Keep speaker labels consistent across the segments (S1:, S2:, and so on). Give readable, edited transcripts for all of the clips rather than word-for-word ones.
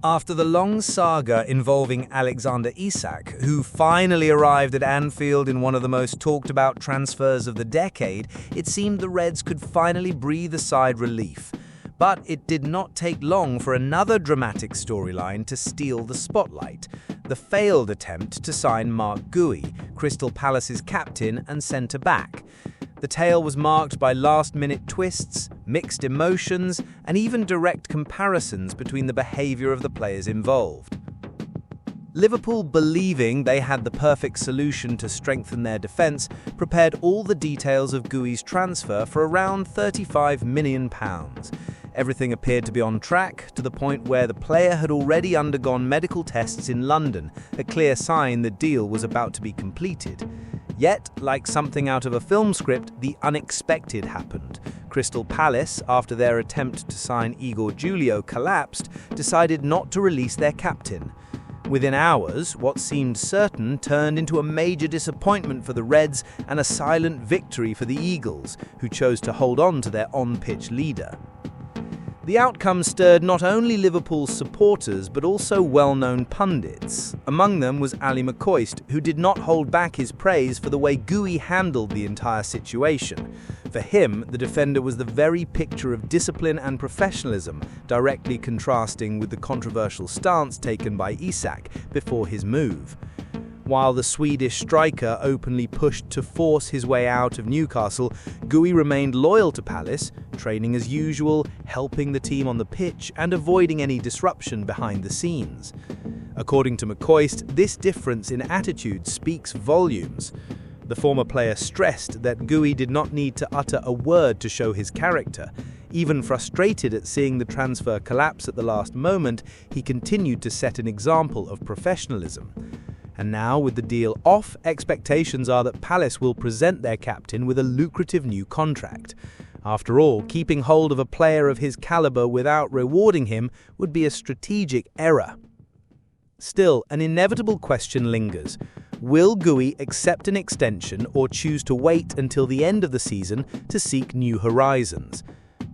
S1: After the long saga involving Alexander Isak, who finally arrived at Anfield in one of the most talked-about transfers of the decade, it seemed the Reds could finally breathe a sigh of relief. But it did not take long for another dramatic storyline to steal the spotlight: the failed attempt to sign Mark Guehi, Crystal Palace's captain and centre-back. The tale was marked by last-minute twists, mixed emotions, and even direct comparisons between the behaviour of the players involved. Liverpool, believing they had the perfect solution to strengthen their defence, prepared all the details of Guehi's transfer for around £35 million. Everything appeared to be on track, to the point where the player had already undergone medical tests in London, a clear sign the deal was about to be completed. Yet, like something out of a film script, the unexpected happened. Crystal Palace, after their attempt to sign Igor Julio collapsed, decided not to release their captain. Within hours, what seemed certain turned into a major disappointment for the Reds and a silent victory for the Eagles, who chose to hold on to their on-pitch leader. The outcome stirred not only Liverpool's supporters but also well-known pundits. Among them was Arne McCoist, who did not hold back his praise for the way Guehi handled the entire situation. For him, the defender was the very picture of discipline and professionalism, directly contrasting with the controversial stance taken by Isak before his move. While the Swedish striker openly pushed to force his way out of Newcastle, Guehi remained loyal to Palace, training as usual, helping the team on the pitch and avoiding any disruption behind the scenes. According to McCoist, this difference in attitude speaks volumes. The former player stressed that Guehi did not need to utter a word to show his character. Even frustrated at seeing the transfer collapse at the last moment, he continued to set an example of professionalism. And now, with the deal off, expectations are that Palace will present their captain with a lucrative new contract. After all, keeping hold of a player of his calibre without rewarding him would be a strategic error. Still, an inevitable question lingers. Will Guehi accept an extension or choose to wait until the end of the season to seek new horizons?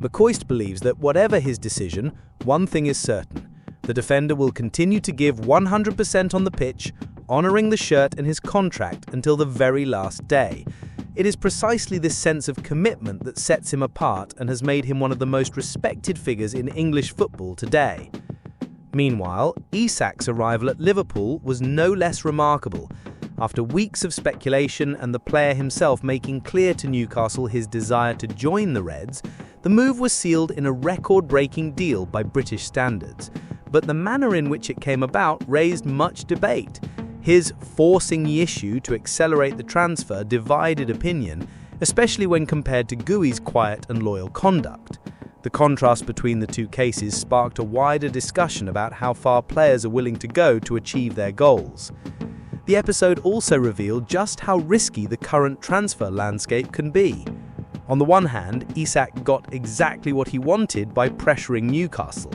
S1: McCoist believes that whatever his decision, one thing is certain: the defender will continue to give 100% on the pitch, honouring the shirt and his contract until the very last day. It is precisely this sense of commitment that sets him apart and has made him one of the most respected figures in English football today. Meanwhile, Isak's arrival at Liverpool was no less remarkable. After weeks of speculation and the player himself making clear to Newcastle his desire to join the Reds, the move was sealed in a record-breaking deal by British standards. But the manner in which it came about raised much debate. His forcing the issue to accelerate the transfer divided opinion, especially when compared to Guehi's quiet and loyal conduct. The contrast between the two cases sparked a wider discussion about how far players are willing to go to achieve their goals. The episode also revealed just how risky the current transfer landscape can be. On the one hand, Isak got exactly what he wanted by pressuring Newcastle.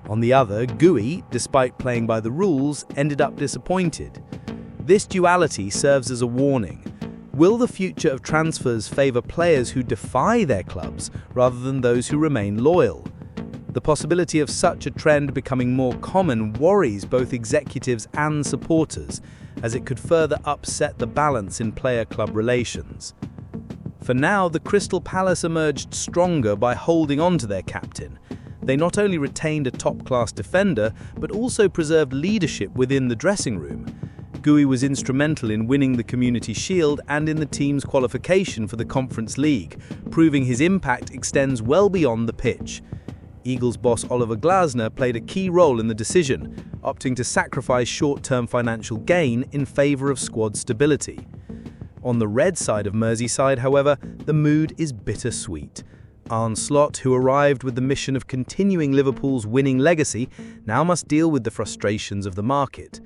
S1: On the other, Guehi, despite playing by the rules, ended up disappointed. This duality serves as a warning. Will the future of transfers favour players who defy their clubs rather than those who remain loyal? The possibility of such a trend becoming more common worries both executives and supporters, as it could further upset the balance in player-club relations. For now, the Crystal Palace emerged stronger by holding on to their captain. They not only retained a top-class defender, but also preserved leadership within the dressing room. Guehi was instrumental in winning the Community Shield and in the team's qualification for the Conference League, proving his impact extends well beyond the pitch. Eagles boss Oliver Glasner played a key role in the decision, opting to sacrifice short-term financial gain in favour of squad stability. On the red side of Merseyside, however, the mood is bittersweet. Arne Slot, who arrived with the mission of continuing Liverpool's winning legacy, now must deal with the frustrations of the market.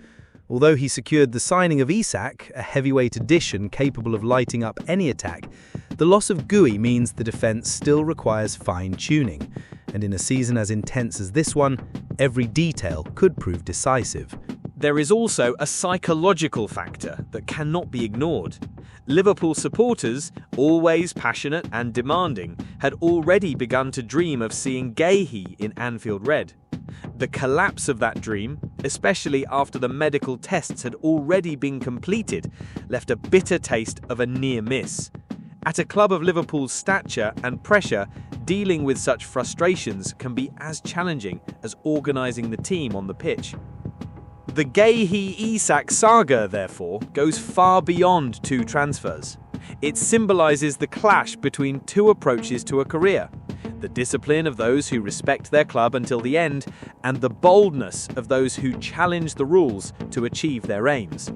S1: Although he secured the signing of Isak, a heavyweight addition capable of lighting up any attack, the loss of Guehi means the defence still requires fine-tuning. And in a season as intense as this one, every detail could prove decisive.
S2: There is also a psychological factor that cannot be ignored. Liverpool supporters, always passionate and demanding, had already begun to dream of seeing Guehi in Anfield red. The collapse of that dream, especially after the medical tests had already been completed, left a bitter taste of a near miss. At a club of Liverpool's stature and pressure, dealing with such frustrations can be as challenging as organising the team on the pitch. The Guehi-Isak saga, therefore, goes far beyond two transfers. It symbolises the clash between two approaches to a career: the discipline of those who respect their club until the end, and the boldness of those who challenge the rules to achieve their aims.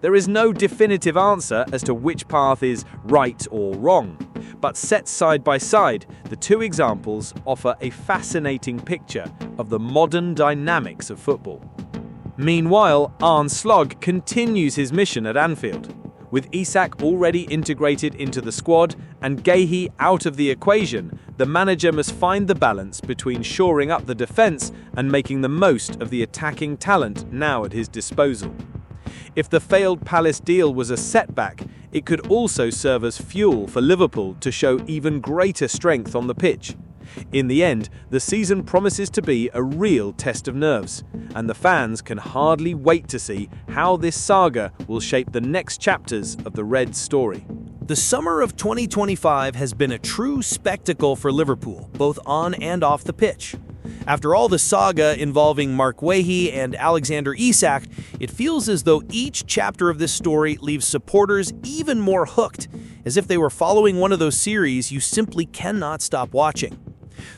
S2: There is no definitive answer as to which path is right or wrong, but set side by side, the two examples offer a fascinating picture of the modern dynamics of football. Meanwhile, Arne Slot continues his mission at Anfield. With Isak already integrated into the squad and Guehi out of the equation, the manager must find the balance between shoring up the defence and making the most of the attacking talent now at his disposal. If the failed Palace deal was a setback, it could also serve as fuel for Liverpool to show even greater strength on the pitch. In the end, the season promises to be a real test of nerves, and the fans can hardly wait to see how this saga will shape the next chapters of the Reds' story.
S1: The summer of 2025 has been a true spectacle for Liverpool, both on and off the pitch. After all the saga involving Mark Guehi and Alexander Isak, it feels as though each chapter of this story leaves supporters even more hooked, as if they were following one of those series you simply cannot stop watching.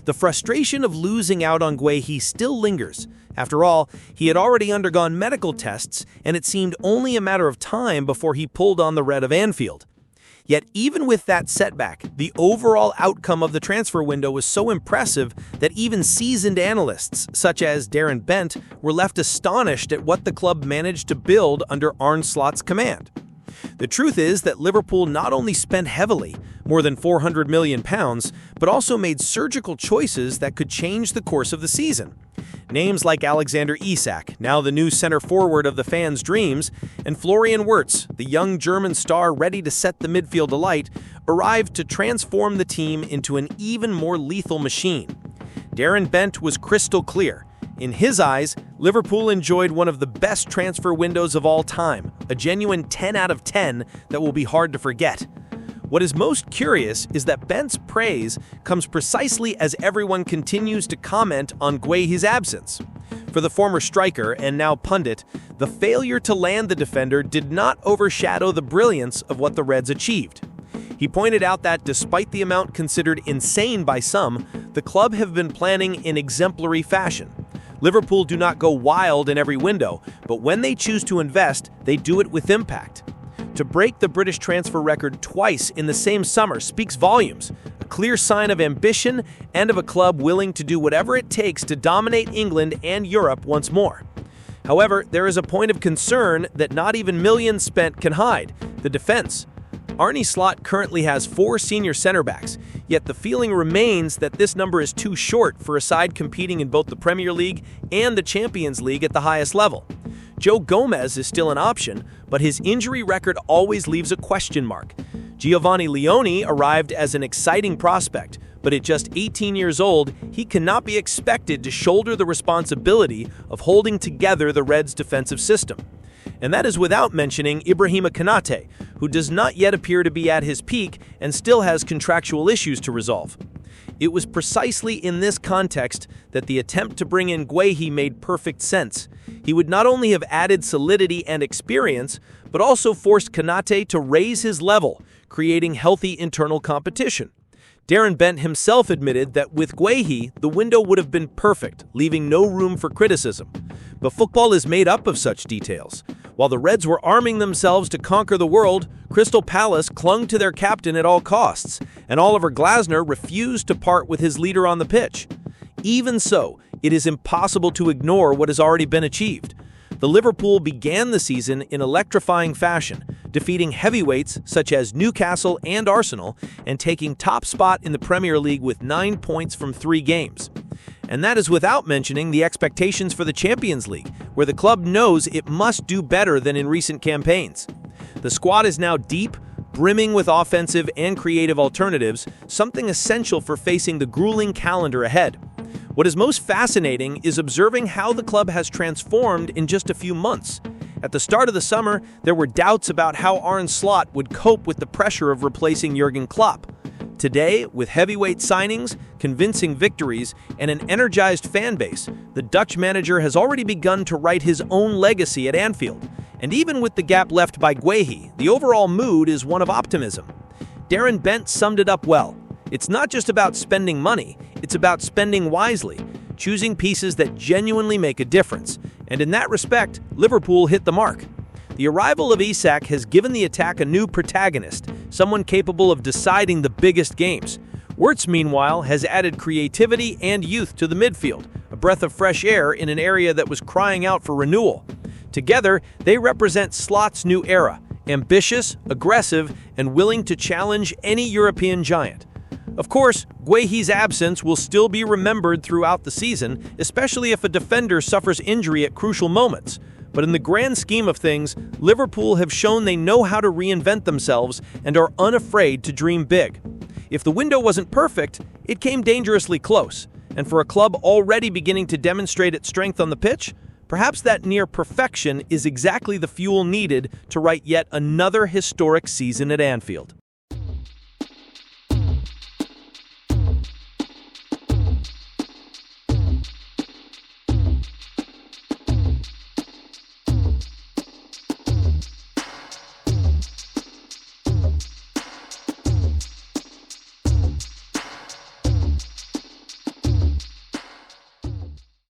S1: The frustration of losing out on Guehi still lingers. After all, he had already undergone medical tests, and it seemed only a matter of time before he pulled on the red of Anfield. Yet even with that setback, the overall outcome of the transfer window was so impressive that even seasoned analysts, such as Darren Bent, were left astonished at what the club managed to build under Arne Slot's command. The truth is that Liverpool not only spent heavily, more than £400 million, but also made surgical choices that could change the course of the season. Names like Alexander Isak, now the new center forward of the fans' dreams, and Florian Wirtz, the young German star ready to set the midfield alight, arrived to transform the team into an even more lethal machine. Darren Bent was crystal clear. In his eyes, Liverpool enjoyed one of the best transfer windows of all time, a genuine 10 out of 10 that will be hard to forget. What is most curious is that Bent's praise comes precisely as everyone continues to comment on Guehi's absence. For the former striker and now pundit, the failure to land the defender did not overshadow the brilliance of what the Reds achieved. He pointed out that despite the amount considered insane by some, the club have been planning in exemplary fashion. Liverpool do not go wild in every window, but when they choose to invest, they do it with impact. To break the British transfer record twice in the same summer speaks volumes, a clear sign of ambition and of a club willing to do whatever it takes to dominate England and Europe once more. However, there is a point of concern that not even millions spent can hide: the defense. Arne Slot currently has 4 senior center backs, yet the feeling remains that this number is too short for a side competing in both the Premier League and the Champions League at the highest level. Joe Gomez is still an option, but his injury record always leaves a question mark. Giovanni Leoni arrived as an exciting prospect, but at just 18 years old, he cannot be expected to shoulder the responsibility of holding together the Reds' defensive system. And that is without mentioning Ibrahima Konate, who does not yet appear to be at his peak and still has contractual issues to resolve. It was precisely in this context that the attempt to bring in Guehi made perfect sense. He would not only have added solidity and experience, but also forced Konate to raise his level, creating healthy internal competition. Darren Bent himself admitted that with Guehi, the window would have been perfect, leaving no room for criticism. But football is made up of such details. While the Reds were arming themselves to conquer the world, Crystal Palace clung to their captain at all costs, and Oliver Glasner refused to part with his leader on the pitch. Even so, it is impossible to ignore what has already been achieved. The Liverpool began the season in electrifying fashion, defeating heavyweights such as Newcastle and Arsenal, and taking top spot in the Premier League with 9 points from 3 games. And that is without mentioning the expectations for the Champions League, where the club knows it must do better than in recent campaigns. The squad is now deep, brimming with offensive and creative alternatives, something essential for facing the grueling calendar ahead.
S2: What is most fascinating is observing how the club has transformed in just a few months. At the start of the summer, there were doubts about how Arne Slot would cope with the pressure of replacing Jurgen Klopp. Today, with heavyweight signings, convincing victories, and an energized fan base, the Dutch manager has already begun to write his own legacy at Anfield. And even with the gap left by Guehi, the overall mood is one of optimism. Darren Bent summed it up well. It's not just about spending money, it's about spending wisely, choosing pieces that genuinely make a difference. And in that respect, Liverpool hit the mark. The arrival of Isak has given the attack a new protagonist, someone capable of deciding the biggest games. Wirtz, meanwhile, has added creativity and youth to the midfield, a breath of fresh air in an area that was crying out for renewal. Together, they represent Slot's new era, ambitious, aggressive, and willing to challenge any European giant. Of course, Guehi's absence will still be remembered throughout the season, especially if a defender suffers injury at crucial moments. But in the grand scheme of things, Liverpool have shown they know how to reinvent themselves and are unafraid to dream big. If the window wasn't perfect, it came dangerously close. And for a club already beginning to demonstrate its strength on the pitch, perhaps that near perfection is exactly the fuel needed to write yet another historic season at Anfield.